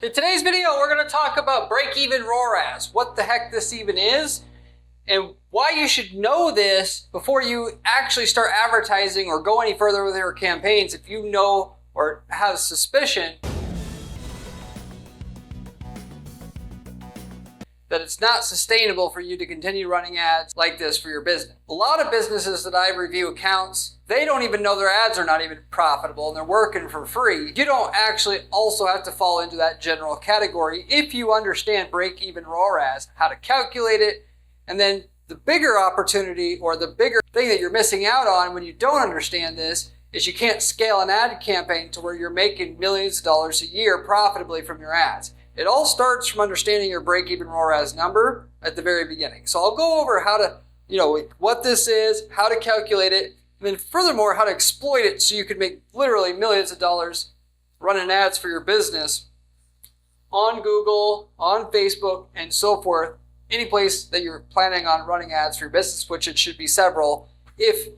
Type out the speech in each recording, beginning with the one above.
In today's video, we're going to talk about break-even ROAS, what the heck this even is, and why you should know this before you actually start advertising or go any further with your campaigns if you know or have suspicion that it's not sustainable for you to continue running ads like this for your business. A lot of businesses that I review accounts, they don't even know their ads are not even profitable and they're working for free. You don't actually also have to fall into that general category if you understand break-even ROAS, how to calculate it, and then the bigger opportunity or the bigger thing that you're missing out on when you don't understand this is you can't scale an ad campaign to where you're making millions of dollars a year profitably from your ads. It all starts from understanding your break-even ROAS number at the very beginning. So I'll go over how to, what this is, how to calculate it, and then furthermore, how to exploit it so you can make literally millions of dollars running ads for your business on Google, on Facebook, and so forth. Any place that you're planning on running ads for your business, which it should be several, if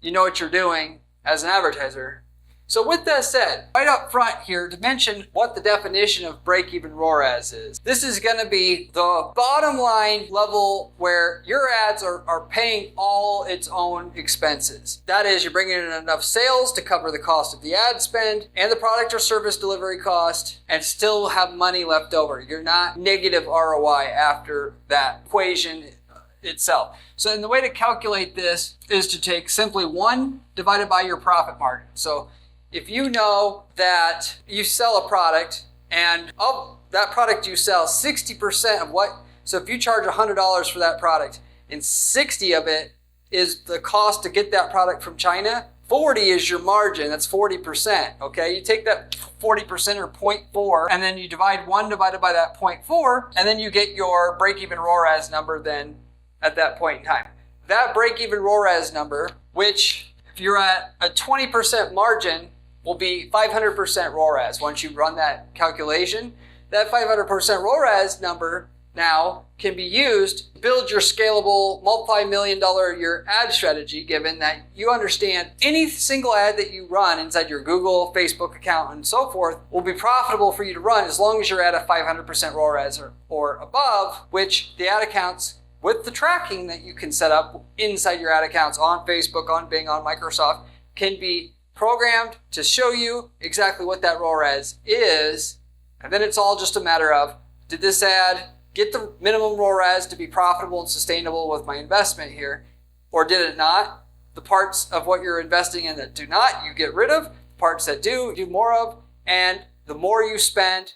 you know what you're doing as an advertiser. So with that said, right up front here to mention what the definition of break-even ROAS is. This is going to be the bottom line level where your ads are paying all its own expenses. That is, you're bringing in enough sales to cover the cost of the ad spend and the product or service delivery cost and still have money left over. You're not negative ROI after that equation itself. So the way to calculate this is to take simply 1 divided by your profit margin. So if you know that you sell a product and of that product you sell, 60% of so if you charge $100 for that product and 60 of it is the cost to get that product from China, 40 is your margin, that's 40%, okay? You take that 40% or 0.4 and then you divide 1 divided by that 0.4 and then you get your break-even ROAS number then at that point in time. That break-even ROAS number, which if you're at a 20% margin, will be 500% ROAS. Once you run that calculation, that 500% ROAS number now can be used to build your scalable multi-million-dollar a year ad strategy, given that you understand any single ad that you run inside your Google, Facebook account, and so forth will be profitable for you to run as long as you're at a 500% ROAS or above, which the ad accounts with the tracking that you can set up inside your ad accounts on Facebook, on Bing, on Microsoft, can be programmed to show you exactly what that ROAS is, and then it's all just a matter of, did this ad get the minimum ROAS to be profitable and sustainable with my investment here, or did it not? The parts of what you're investing in that do not, you get rid of. The parts that do more of, and the more you spend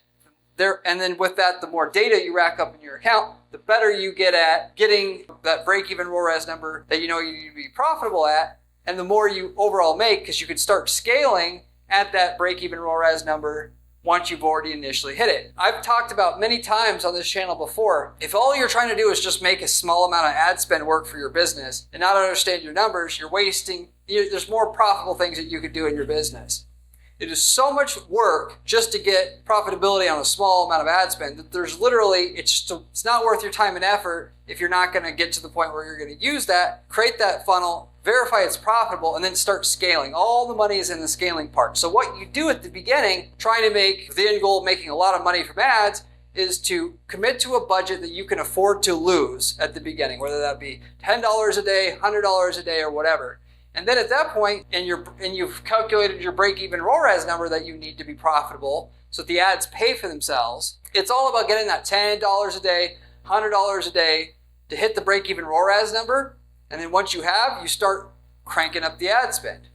there, and then with that, the more data you rack up in your account, the better you get at getting that break-even ROAS number that you know you need to be profitable at. And the more you overall make, because you can start scaling at that break-even ROAS number once you've already initially hit it. I've talked about many times on this channel before, if all you're trying to do is just make a small amount of ad spend work for your business and not understand your numbers, you're wasting, there's more profitable things that you could do in your business. It is so much work just to get profitability on a small amount of ad spend that there's literally, it's not worth your time and effort if you're not going to get to the point where you're going to use that, create that funnel, verify it's profitable, and then start scaling. All the money is in the scaling part. So what you do at the beginning, trying to make the end goal of making a lot of money from ads, is to commit to a budget that you can afford to lose at the beginning, whether that be $10 a day, $100 a day, or whatever. And then at that point, and you've calculated your break-even ROAS number that you need to be profitable, so that the ads pay for themselves. It's all about getting that $10 a day, $100 a day to hit the break-even ROAS number. And then once you have, you start cranking up the ad spend.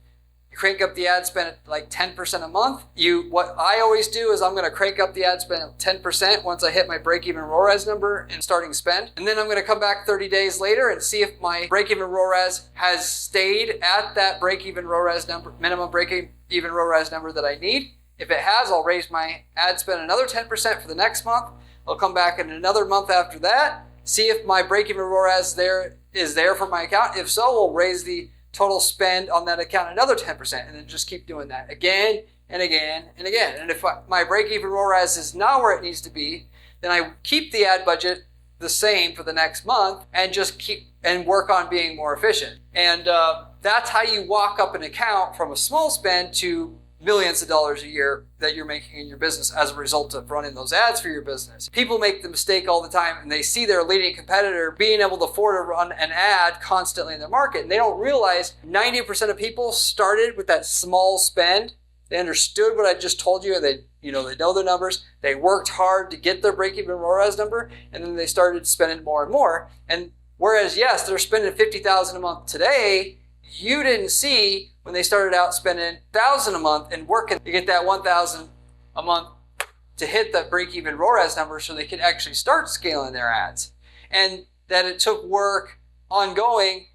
You crank up the ad spend at like 10% a month. What I always do is I'm going to crank up the ad spend at 10% once I hit my break-even ROAS number and starting spend. And then I'm going to come back 30 days later and see if my break-even ROAS has stayed at that break-even ROAS number, minimum break-even ROAS number that I need. If it has, I'll raise my ad spend another 10% for the next month. I'll come back in another month after that, see if my break-even ROAS is there for my account. If so, we'll raise the total spend on that account another 10%, and then just keep doing that again and again and again. And if my break-even ROAS is not where it needs to be, then I keep the ad budget the same for the next month and just keep and work on being more efficient. And that's how you walk up an account from a small spend to millions of dollars a year that you're making in your business as a result of running those ads for your business. People make the mistake all the time, and they see their leading competitor being able to afford to run an ad constantly in their market, and they don't realize 90% of people started with that small spend. They understood what I just told you, and they know their numbers. They worked hard to get their break-even ROAS number, and then they started spending more and more. And whereas, yes, they're spending $50,000 a month today, you didn't see when they started out spending $1,000 a month and working to get that $1,000 a month to hit that break-even ROAS number so they could actually start scaling their ads. And that it took work ongoing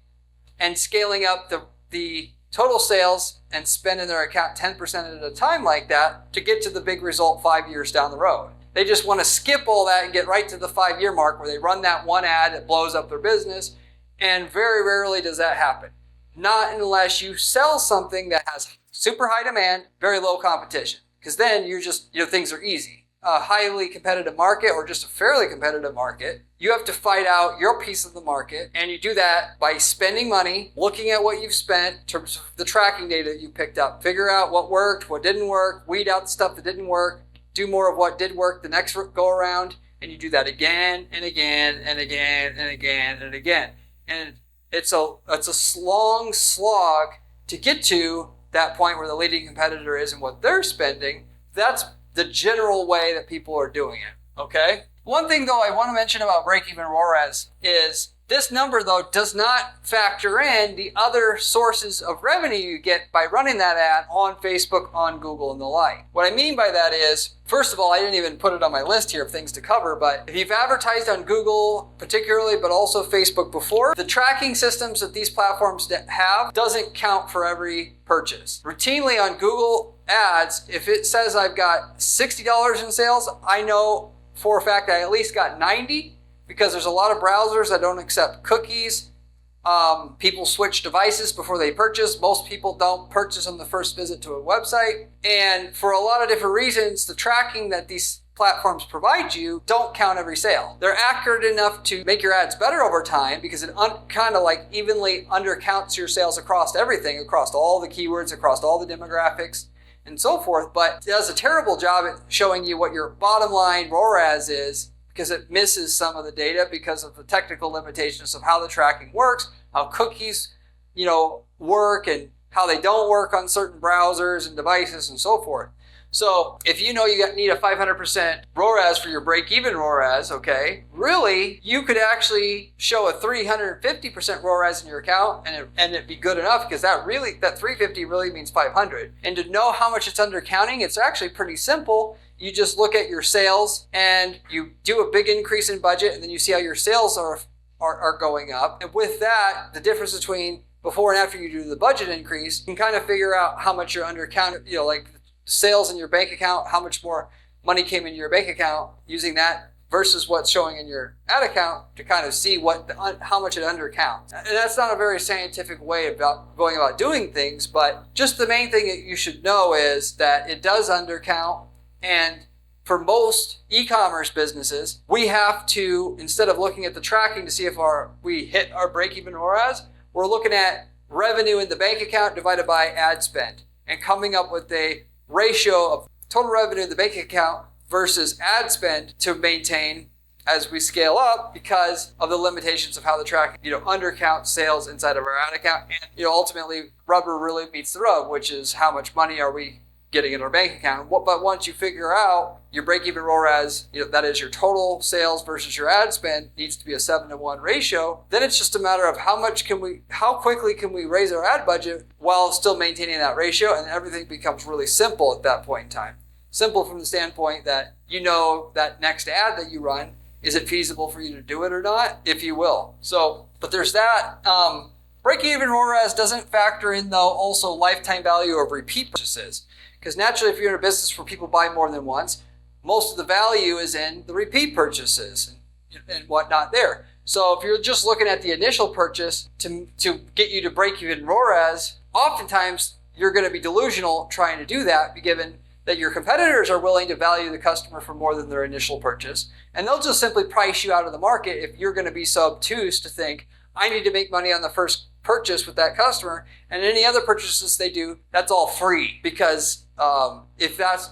and scaling up the total sales and spending their account 10% at a time like that to get to the big result 5 years down the road. They just want to skip all that and get right to the 5-year mark where they run that one ad that blows up their business. And very rarely does that happen. Not unless you sell something that has super high demand, very low competition. Because then you're just, things are easy. A highly competitive market or just a fairly competitive market, you have to fight out your piece of the market. And you do that by spending money, looking at what you've spent in terms of the tracking data that you picked up. Figure out what worked, what didn't work, weed out the stuff that didn't work, do more of what did work the next go around. And you do that again and again and again and again and again. And it's a long slog to get to that point where the leading competitor is and what they're spending. That's the general way that people are doing it, okay? One thing, though, I want to mention about break-even ROAS is this number, though, does not factor in the other sources of revenue you get by running that ad on Facebook, on Google, and the like. What I mean by that is, first of all, I didn't even put it on my list here of things to cover, but if you've advertised on Google particularly, but also Facebook before, the tracking systems that these platforms have doesn't count for every purchase. Routinely on Google Ads, if it says I've got $60 in sales, I know for a fact I at least got 90, because there's a lot of browsers that don't accept cookies. People switch devices before they purchase. Most people don't purchase on the first visit to a website. And for a lot of different reasons, the tracking that these platforms provide you don't count every sale. They're accurate enough to make your ads better over time because it kind of like evenly undercounts your sales across everything, across all the keywords, across all the demographics, and so forth. But it does a terrible job at showing you what your bottom line ROAS is, because it misses some of the data because of the technical limitations of how the tracking works, how cookies, work, and how they don't work on certain browsers and devices and so forth. So if you need a 500% ROAS for your break-even ROAS, okay, really, you could actually show a 350% ROAS in your account and it'd be good enough, because that 350 really means 500. And to know how much it's undercounting, it's actually pretty simple. You just look at your sales and you do a big increase in budget, and then you see how your sales are going up. And with that, the difference between before and after you do the budget increase, you can kind of figure out how much you're undercounting, like sales in your bank account, how much more money came into your bank account using that versus what's showing in your ad account to kind of see how much it undercounts. And that's not a very scientific way about going about doing things, but just the main thing that you should know is that it does undercount. And for most e-commerce businesses, we have to, instead of looking at the tracking to see if we hit our break-even ROAS, we're looking at revenue in the bank account divided by ad spend and coming up with a ratio of total revenue in the bank account versus ad spend to maintain as we scale up, because of the limitations of how the tracking, undercounts sales inside of our ad account. And, ultimately, rubber really meets the road, which is how much money are we getting in our bank account. But once you figure out your break-even ROAS, that is your total sales versus your ad spend, needs to be a 7-to-1 ratio, then it's just a matter of how quickly can we raise our ad budget while still maintaining that ratio, and everything becomes really simple at that point in time. Simple from the standpoint that that next ad that you run, is it feasible for you to do it or not, if you will. So, but there's that. Break-even ROAS doesn't factor in, though, also lifetime value of repeat purchases. Because naturally, if you're in a business where people buy more than once, most of the value is in the repeat purchases and whatnot there. So if you're just looking at the initial purchase to get you to break even ROAS, oftentimes you're going to be delusional trying to do that, given that your competitors are willing to value the customer for more than their initial purchase. And they'll just simply price you out of the market if you're going to be so obtuse to think, I need to make money on the first purchase with that customer, and any other purchases they do, that's all free. Because if that's,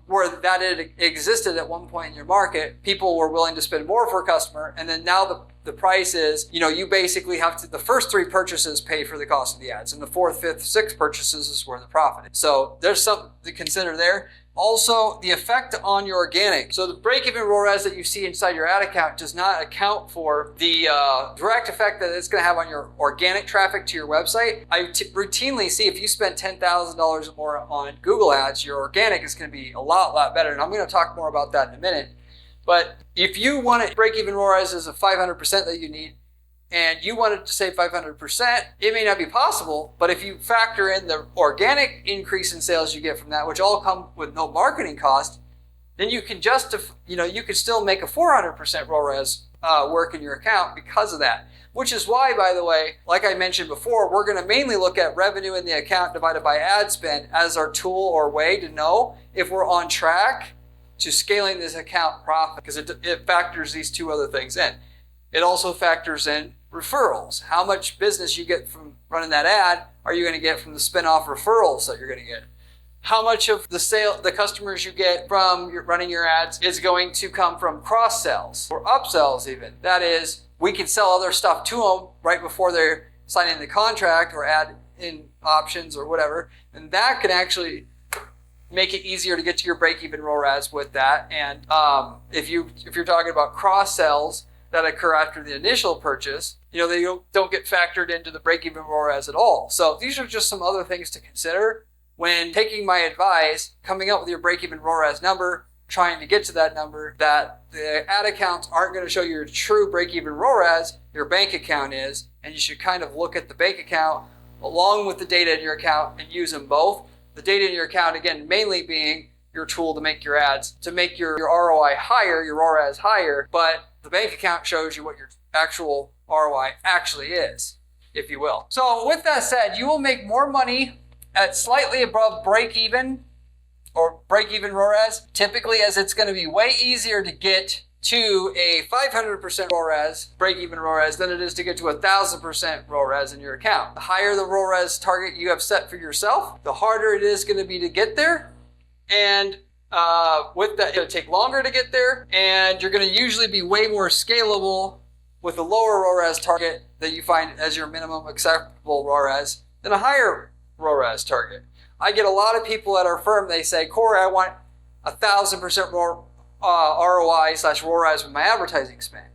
where that it existed at one point in your market, people were willing to spend more for a customer, and then now the price is, you basically have to, the first 3 purchases pay for the cost of the ads, and the 4th, 5th, 6th purchases is where the profit is. So there's something to consider there. Also, the effect on your organic. So the break-even ROAS that you see inside your ad account does not account for the direct effect that it's going to have on your organic traffic to your website. I routinely see if you spend $10,000 or more on Google ads, your organic is going to be a lot better. And I'm going to talk more about that in a minute. But if you want to break-even ROAS is a 500% that you need, and you wanted to save 500%, it may not be possible, but if you factor in the organic increase in sales you get from that, which all come with no marketing cost, then you can you can still make a 400% ROAS work in your account because of that. Which is why, by the way, like I mentioned before, we're going to mainly look at revenue in the account divided by ad spend as our tool or way to know if we're on track to scaling this account profit, because it factors these 2 other things in. It also factors in referrals. How much business you get from running that ad are you going to get from the spin-off referrals that you're going to get? How much of the customers you get from running your ads is going to come from cross-sells or upsells even? That is, we can sell other stuff to them right before they're signing the contract or add in options or whatever. And that can actually make it easier to get to your break-even ROAS with that. And if you're talking about cross-sells that occur after the initial purchase, they don't get factored into the break-even ROAS at all. So these are just some other things to consider when taking my advice, coming up with your break-even ROAS number, trying to get to that number, that the ad accounts aren't going to show you your true break-even ROAS, your bank account is, and you should kind of look at the bank account along with the data in your account and use them both. The data in your account, again, mainly being your tool to make your ads, to make your ROI higher, your ROAS higher, but the bank account shows you what your actual ROI actually is, if you will. So with that said, you will make more money at slightly above break-even or break-even ROAS, typically, as it's going to be way easier to get to a 500% ROAS, break-even ROAS, than it is to get to 1,000% ROAS in your account. The higher the ROAS target you have set for yourself, the harder it is going to be to get there. And with that, it'll take longer to get there, and you're going to usually be way more scalable with a lower ROAS target that you find as your minimum acceptable ROAS than a higher ROAS target. I get a lot of people at our firm, they say, Corey, I want 1,000% more ROI/ROAS with my advertising spend.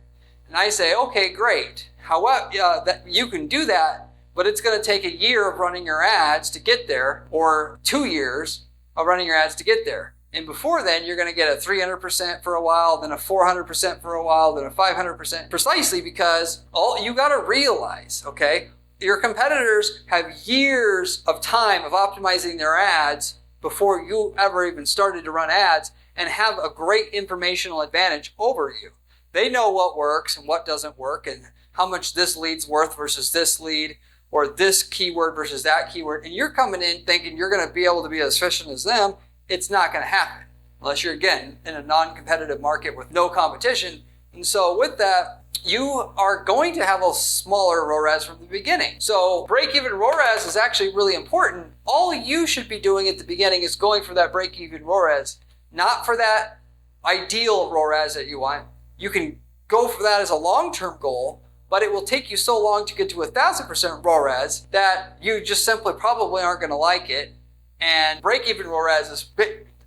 And I say, okay, great. However, that you can do that, but it's going to take a year of running your ads to get there, or 2 years of running your ads to get there. And before then, you're going to get a 300% for a while, then a 400% for a while, then a 500%, precisely because all you got to realize, okay, your competitors have years of time of optimizing their ads before you ever even started to run ads and have a great informational advantage over you. They know what works and what doesn't work and how much this lead's worth versus this lead, or this keyword versus that keyword. And you're coming in thinking you're going to be able to be as efficient as them. It's not going to happen unless you're, again, in a non-competitive market with no competition. And so with that, you are going to have a smaller ROAS from the beginning. So break-even ROAS is actually really important. All you should be doing at the beginning is going for that break-even ROAS, not for that ideal ROAS that you want. You can go for that as a long-term goal, but it will take you so long to get to 1,000% ROAS that you just simply probably aren't going to like it. And break-even ROAS is,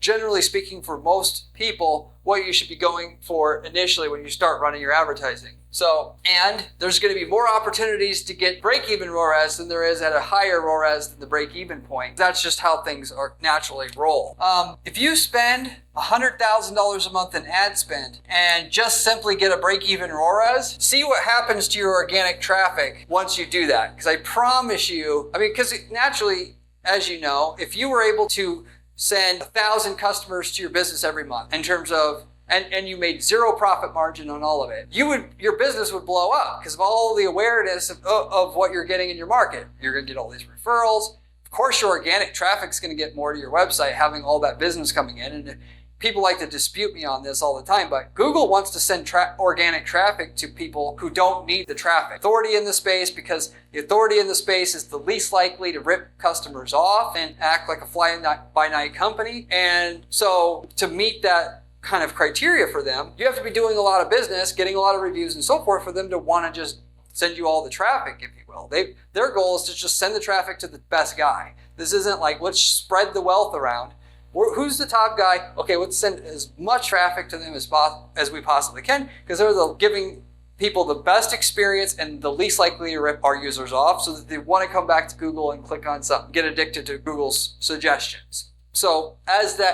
generally speaking, for most people, what you should be going for initially when you start running your advertising. So, and there's going to be more opportunities to get break-even ROAS than there is at a higher ROAS than the break-even point. That's just how things are naturally roll. If you spend $100,000 a month in ad spend and just simply get a break-even ROAS, see what happens to your organic traffic once you do that. Because I promise you, because naturally, as you know, if you were able to send 1,000 customers to your business every month in terms of, and you made zero profit margin on all of it, your business would blow up because of all the awareness of what you're getting in your market. You're going to get all these referrals. Of course, your organic traffic is going to get more to your website, having all that business coming in. And people like to dispute me on this all the time, but Google wants to send organic traffic to people who don't need the traffic. Authority in the space, because the authority in the space is the least likely to rip customers off and act like a fly-by-night company. And so to meet that kind of criteria for them, you have to be doing a lot of business, getting a lot of reviews and so forth for them to want to just send you all the traffic, if you will. Their goal is to just send the traffic to the best guy. This isn't like, let's spread the wealth around. Who's the top guy? Okay, let's send as much traffic to them as we possibly can, because they're giving people the best experience and the least likely to rip our users off, so that they want to come back to Google and click on something, get addicted to Google's suggestions. So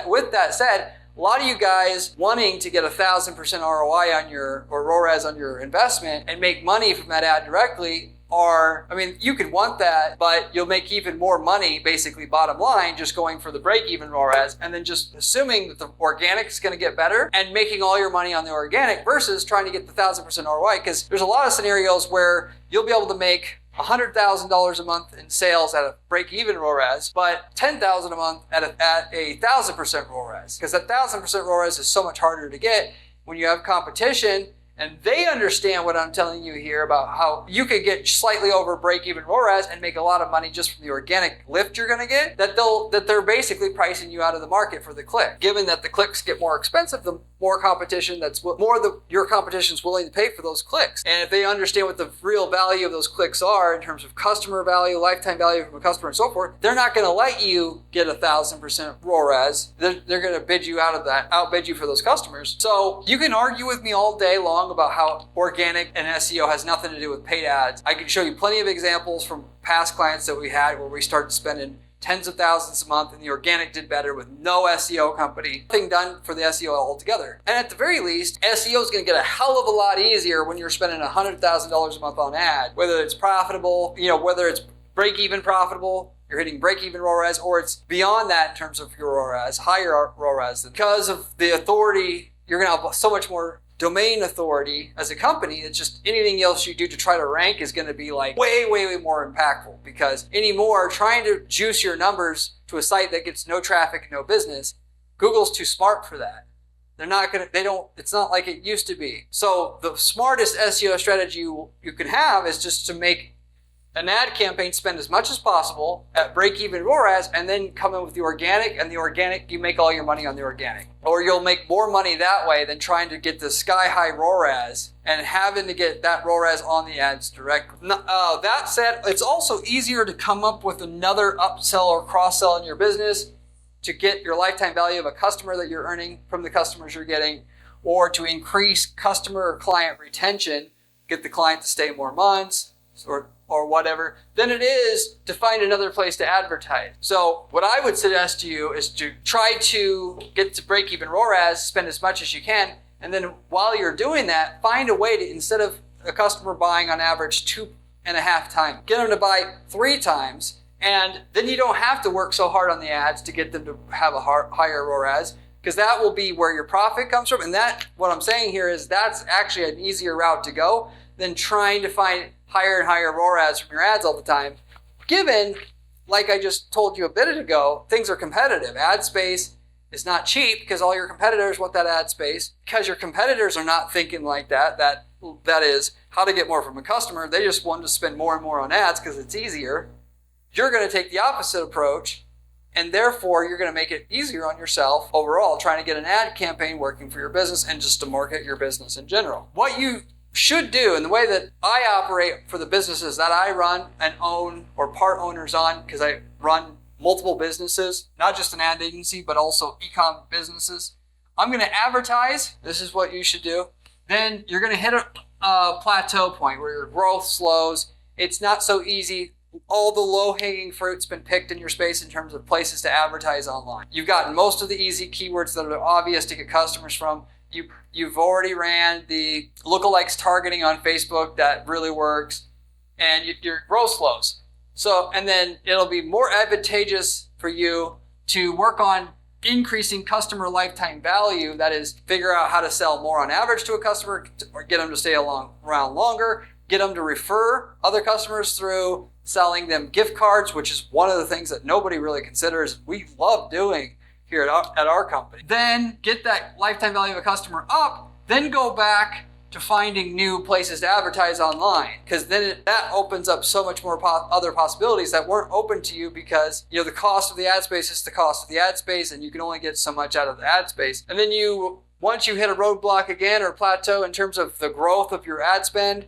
with that said, a lot of you guys wanting to get 1,000% ROI on your, or ROAS on your investment and make money from that ad directly you could want that, but you'll make even more money, basically bottom line, just going for the break-even ROAS and then just assuming that the organic is going to get better and making all your money on the organic versus trying to get the 1,000% ROI, because there's a lot of scenarios where you'll be able to make $100,000 a month in sales at a break-even ROAS, but $10,000 a month at a 1,000% ROAS, because that 1,000% ROAS is so much harder to get when you have competition. And they understand what I'm telling you here about how you could get slightly over break-even ROAS and make a lot of money just from the organic lift you're going to get, that they're basically pricing you out of the market for the click. Given that the clicks get more expensive, the more competition, your competition's willing to pay for those clicks. And if they understand what the real value of those clicks are in terms of customer value, lifetime value from a customer and so forth, they're not going to let you get 1,000% ROAS. They're going to outbid you for those customers. So you can argue with me all day long about how organic and SEO has nothing to do with paid ads. I can show you plenty of examples from past clients that we had where we started spending tens of thousands a month and the organic did better with no SEO company. Nothing done for the SEO altogether. And at the very least, SEO is going to get a hell of a lot easier when you're spending $100,000 a month on ad, whether it's profitable, whether it's break-even profitable, you're hitting break-even ROAS, or it's beyond that in terms of your ROAS, higher ROAS. Because of the authority, you're going to have so much more domain authority as a company. It's just anything else you do to try to rank is going to be like way more impactful, because anymore trying to juice your numbers to a site that gets no traffic and no business, Google's too smart for that. It's not like it used to be. So the smartest SEO strategy you can have is just to make an ad campaign spend as much as possible at break-even ROAS, and then come in with the organic, and the organic, you make all your money on the organic. Or you'll make more money that way than trying to get the sky-high ROAS and having to get that ROAS on the ads directly. That said, it's also easier to come up with another upsell or cross-sell in your business to get your lifetime value of a customer that you're earning from the customers you're getting, or to increase customer or client retention, get the client to stay more months, or whatever, than it is to find another place to advertise. So what I would suggest to you is to try to get to break-even ROAS, spend as much as you can, and then while you're doing that, find a way to, instead of a customer buying on average 2.5 times, get them to buy 3 times, and then you don't have to work so hard on the ads to get them to have a higher ROAS, because that will be where your profit comes from. And that, what I'm saying here is that's actually an easier route to go than trying to find higher and higher ROAS from your ads all the time. Given, like I just told you a bit ago, things are competitive. Ad space is not cheap because all your competitors want that ad space. Because your competitors are not thinking like that is how to get more from a customer. They just want to spend more and more on ads because it's easier. You're going to take the opposite approach, and therefore you're going to make it easier on yourself overall, trying to get an ad campaign working for your business and just to market your business in general. What you should do, and the way that I operate for the businesses that I run and own or part owners on, because I run multiple businesses, not just an ad agency, but also e-com businesses. I'm going to advertise. This is what you should do. Then you're going to hit a plateau point where your growth slows. It's not so easy. All the low-hanging fruit's been picked in your space in terms of places to advertise online. You've gotten most of the easy keywords that are obvious to get customers from. You've already ran the lookalikes targeting on Facebook that really works, and your growth slows. So, and then it'll be more advantageous for you to work on increasing customer lifetime value. That is, figure out how to sell more on average to a customer, or get them to stay around longer, get them to refer other customers through selling them gift cards, which is one of the things that nobody really considers. We love doing here at our company. Then get that lifetime value of a customer up, then go back to finding new places to advertise online, because then that opens up so much more other possibilities that weren't open to you, because the cost of the ad space is the cost of the ad space, and you can only get so much out of the ad space. And then once you hit a roadblock again or plateau in terms of the growth of your ad spend,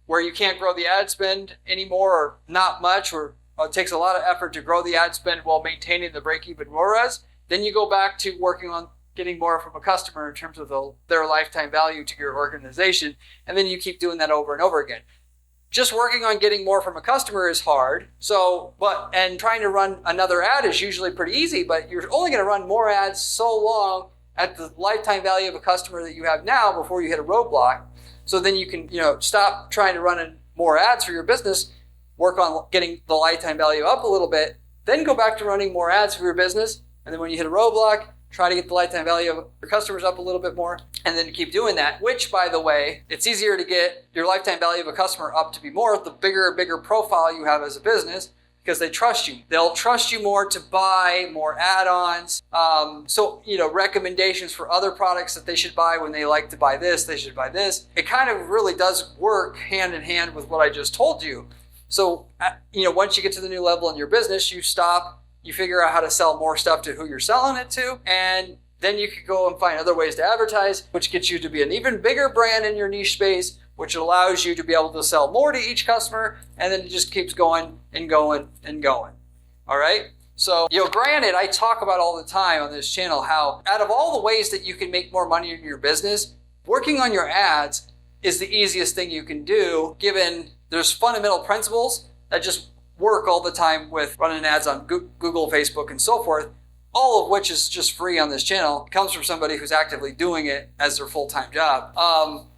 where you can't grow the ad spend anymore, or not much, or it takes a lot of effort to grow the ad spend while maintaining the break-even ROAS, then you go back to working on getting more from a customer in terms of their lifetime value to your organization. And then you keep doing that over and over again. Just working on getting more from a customer is hard. And trying to run another ad is usually pretty easy, but you're only going to run more ads so long at the lifetime value of a customer that you have now before you hit a roadblock. So then you can, stop trying to run more ads for your business, work on getting the lifetime value up a little bit, then go back to running more ads for your business. And then when you hit a roadblock, try to get the lifetime value of your customers up a little bit more, and then keep doing that, which, by the way, it's easier to get your lifetime value of a customer up to be more the bigger profile you have as a business, because they trust you. They'll trust you more to buy more add-ons. Recommendations for other products that they should buy. When they like to buy this, they should buy this. It kind of really does work hand in hand with what I just told you. So, once you get to the new level in your business, you stop. You figure out how to sell more stuff to who you're selling it to, and then you could go and find other ways to advertise, which gets you to be an even bigger brand in your niche space, which allows you to be able to sell more to each customer, and then it just keeps going and going and going. All right? So, granted, I talk about all the time on this channel how out of all the ways that you can make more money in your business, working on your ads is the easiest thing you can do, given there's fundamental principles that just work all the time with running ads on Google, Facebook, and so forth, all of which is just free on this channel. It comes from somebody who's actively doing it as their full-time job.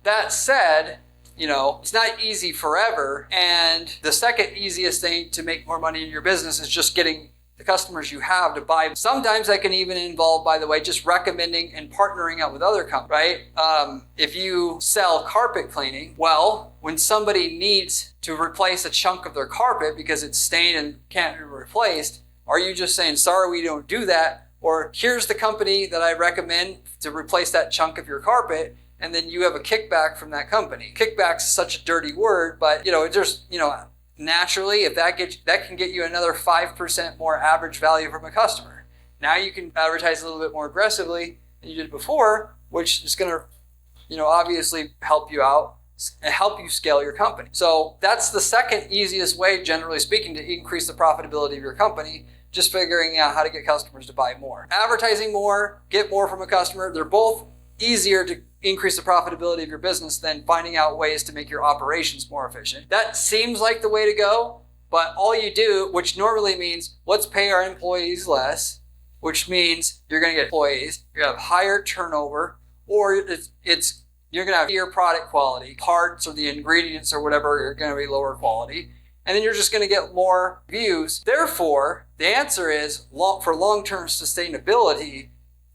That said, it's not easy forever. And the second easiest thing to make more money in your business is just getting the customers you have to buy. Sometimes that can even involve, by the way, just recommending and partnering up with other companies, right? If you sell carpet cleaning, well, when somebody needs to replace a chunk of their carpet because it's stained and can't be replaced, are you just saying, sorry, we don't do that? Or here's the company that I recommend to replace that chunk of your carpet, and then you have a kickback from that company. Kickback's such a dirty word, but naturally, if that can get you another 5% more average value from a customer. Now you can advertise a little bit more aggressively than you did before, which is going to, obviously help you out and help you scale your company. So that's the second easiest way, generally speaking, to increase the profitability of your company, just figuring out how to get customers to buy more. Advertising more, get more from a customer, they're both easier to increase the profitability of your business than finding out ways to make your operations more efficient. That seems like the way to go, but all you do, which normally means let's pay our employees less, which means you're going to get employees, you're going to have higher turnover, or you're going to have your product quality, parts or the ingredients or whatever are going to be lower quality, and then you're just going to get more views. Therefore, the answer is for long-term sustainability,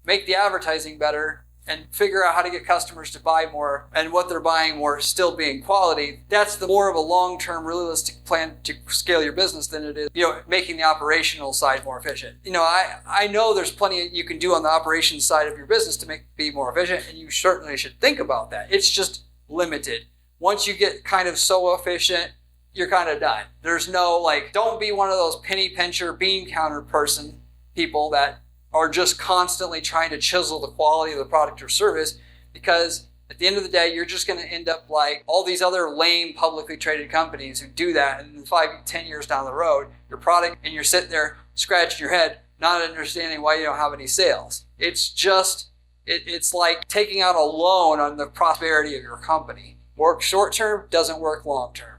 make the advertising better and figure out how to get customers to buy more, and what they're buying more still being quality. That's the more of a long-term realistic plan to scale your business than it is, making the operational side more efficient. I know there's plenty you can do on the operations side of your business to be more efficient, and you certainly should think about that. It's just limited. Once you get kind of so efficient, you're kind of done. There's no don't be one of those penny pincher, bean counter people that are just constantly trying to chisel the quality of the product or service, because at the end of the day, you're just going to end up like all these other lame publicly traded companies who do that, and 5-10 years down the road, your product, and you're sitting there scratching your head, not understanding why you don't have any sales. It's like taking out a loan on the prosperity of your company. Works short term, doesn't work long term.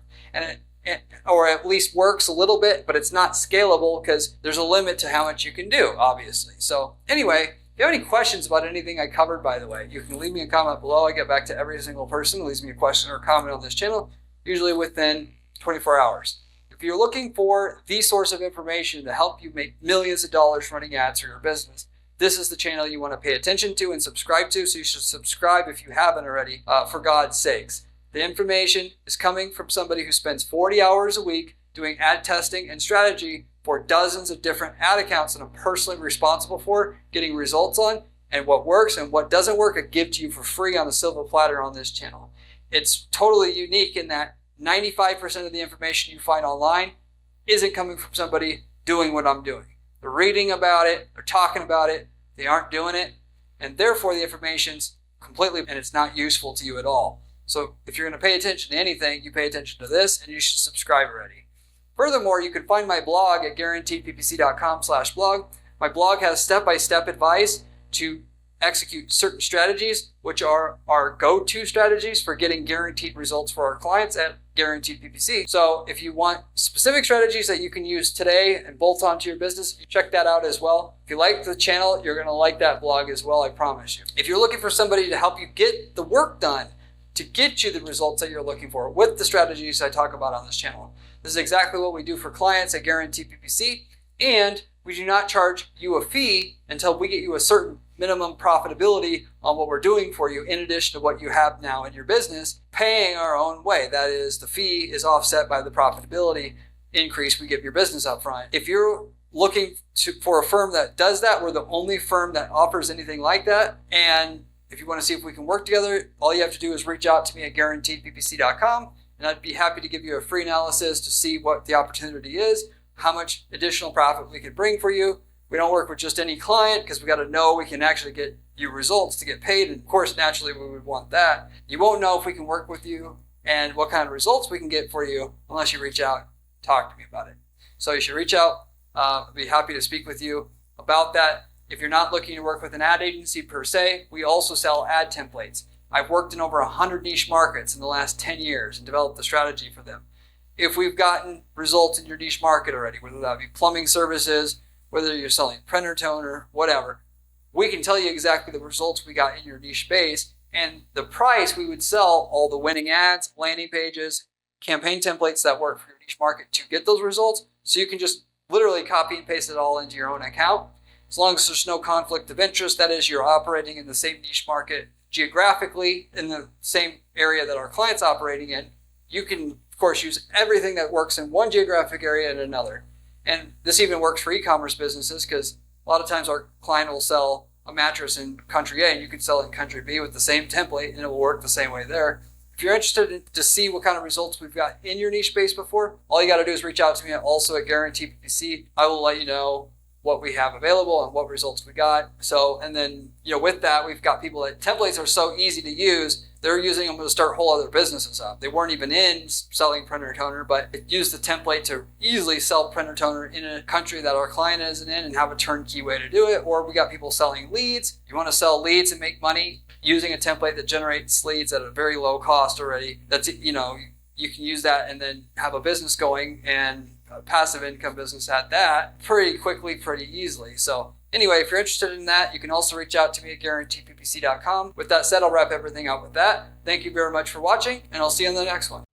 Or at least works a little bit, but it's not scalable because there's a limit to how much you can do, obviously. So anyway, if you have any questions about anything I covered, by the way, you can leave me a comment below. I get back to every single person who leaves me a question or comment on this channel, usually within 24 hours. If you're looking for the source of information to help you make millions of dollars running ads for your business, this is the channel you want to pay attention to and subscribe to. So you should subscribe if you haven't already, for God's sakes. The information is coming from somebody who spends 40 hours a week doing ad testing and strategy for dozens of different ad accounts that I'm personally responsible for getting results on, and what works and what doesn't work, I give to you for free on a silver platter on this channel. It's totally unique in that 95% of the information you find online isn't coming from somebody doing what I'm doing. They're reading about it, they're talking about it, they aren't doing it, and therefore the information's completely, and it's not useful to you at all. So if you're going to pay attention to anything, you pay attention to this, and you should subscribe already. Furthermore, you can find my blog at guaranteedppc.com/blog. My blog has step-by-step advice to execute certain strategies, which are our go-to strategies for getting guaranteed results for our clients at Guaranteed PPC. So if you want specific strategies that you can use today and bolt onto your business, you check that out as well. If you like the channel, you're going to like that blog as well, I promise you. If you're looking for somebody to help you get the work done, to get you the results that you're looking for with the strategies I talk about on this channel, this is exactly what we do for clients at Guaranteed PPC, and we do not charge you a fee until we get you a certain minimum profitability on what we're doing for you, in addition to what you have now in your business, paying our own way. That is, the fee is offset by the profitability increase we give your business up front. If you're looking for a firm that does that, we're the only firm that offers anything like that. And if you want to see if we can work together, all you have to do is reach out to me at guaranteedppc.com, and I'd be happy to give you a free analysis to see what the opportunity is, how much additional profit we could bring for you. We don't work with just any client because we got to know we can actually get you results to get paid. And of course, naturally, we would want that. You won't know if we can work with you and what kind of results we can get for you unless you reach out and talk to me about it. So you should reach out. I'd be happy to speak with you about that. If you're not looking to work with an ad agency per se, we also sell ad templates. I've worked in over 100 niche markets in the last 10 years and developed a strategy for them. If we've gotten results in your niche market already, whether that be plumbing services, whether you're selling printer toner, whatever, we can tell you exactly the results we got in your niche space and the price we would sell all the winning ads, landing pages, campaign templates that work for your niche market to get those results. So you can just literally copy and paste it all into your own account. As long as there's no conflict of interest, that is, you're operating in the same niche market geographically in the same area that our client's operating in, you can, of course, use everything that works in one geographic area in another. And this even works for e-commerce businesses because a lot of times our client will sell a mattress in country A and you can sell it in country B with the same template and it will work the same way there. If you're interested to see what kind of results we've got in your niche space before, all you got to do is reach out to me also at Guaranteed PPC. I will let you know what we have available and what results we got. So, and then, with that, we've got people that templates are so easy to use, they're using them to start whole other businesses up. They weren't even in selling printer toner, but use the template to easily sell printer toner in a country that our client isn't in and have a turnkey way to do it. Or we got people selling leads. You want to sell leads and make money using a template that generates leads at a very low cost already. That's, you can use that and then have a business going and a passive income business at that pretty quickly, pretty easily. So anyway, if you're interested in that, you can also reach out to me at guaranteedppc.com. With that said, I'll wrap everything up with that. Thank you very much for watching, and I'll see you in the next one.